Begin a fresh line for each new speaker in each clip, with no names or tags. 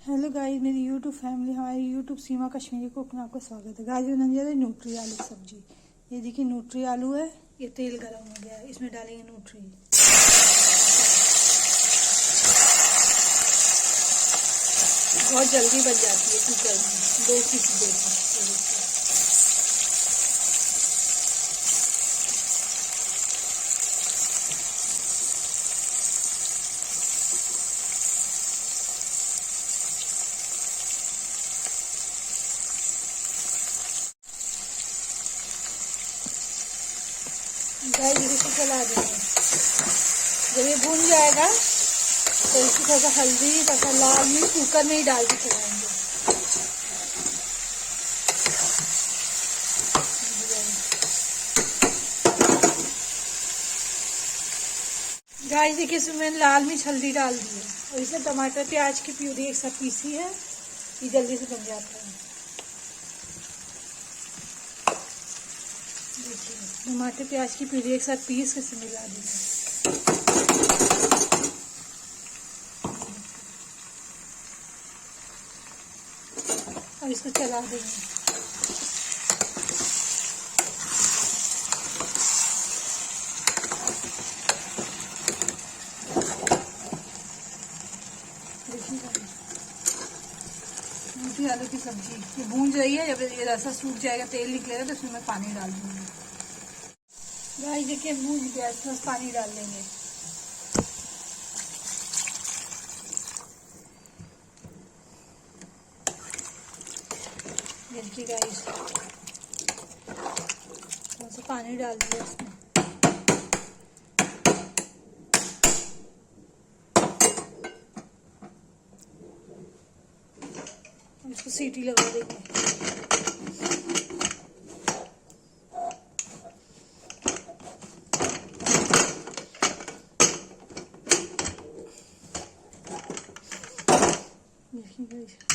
Hello guys, मेरी YouTube family, हमारी YouTube सीमा Kashmiri cook में आपका स्वागत है। गाइस बनाने जा रहे हैं न्यूट्री आलू की सब्जी। ये देखिए न्यूट्री आलू है। ये तेल गरम हो गया है, इसमें डालेंगे न्यूट्री। बहुत जल्दी बन जाती है कुकर में, 2 सीटी देकर। गाइस इसे चला देंगे। जब ये भून जाएगा तो इसकी थोड़ा सा हल्दी, थोड़ा सा लाल मिर्च कुकर में ही डाल के चलाएंगे। गाइस देखिए, इसमें मैंने लाल मिर्च हल्दी डाल दी है और इसमें टमाटर प्याज की प्यूरी एक साथ पीसी है। ये जल्दी से बन जाता है। देखिए टमाटर प्याज की प्यूरी एक साथ पीस के इसमें मिला दी है। और इसको चला देंगे। न्यूट्री आलू की सब्जी ये भून रही है। जब ये रसा सूख जाएगा, तेल निकलेगा, तो इसमें मैं पानी डाल दूंगी। गाइस देखिए भून गया, इसमें पानी डाल देंगे। देखिए गाइस, थोड़ा सा पानी डाल दिया इसमें। इसको सीटी लगा देंगे। देखिए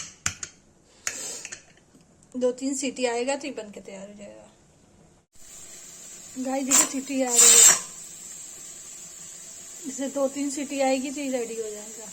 2-3 सीटी आएगा तो ये बन के तैयार हो जाएगा। गाइस देखिए सीटी आ रही है। इसे 2-3 सीटी आएगी तो ये रेडी हो जाएगा।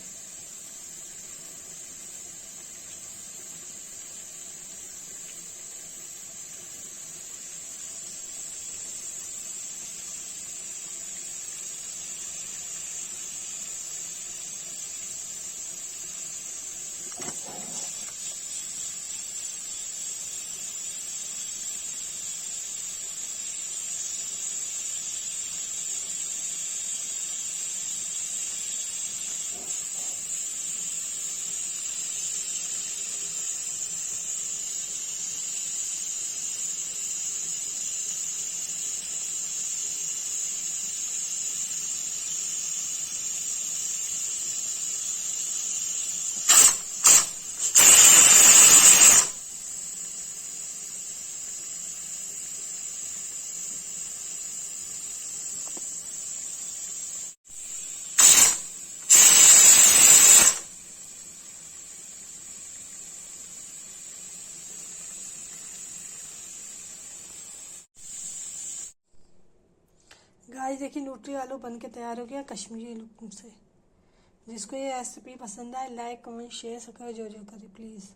गाइस देखिए न्यूट्री आलू बन के तैयार हो गया कश्मीरी लुक से। जिसको ये रेसिपी पसंद आए, लाइक कमेंट शेयर सब्सक्राइब जो करे प्लीज़।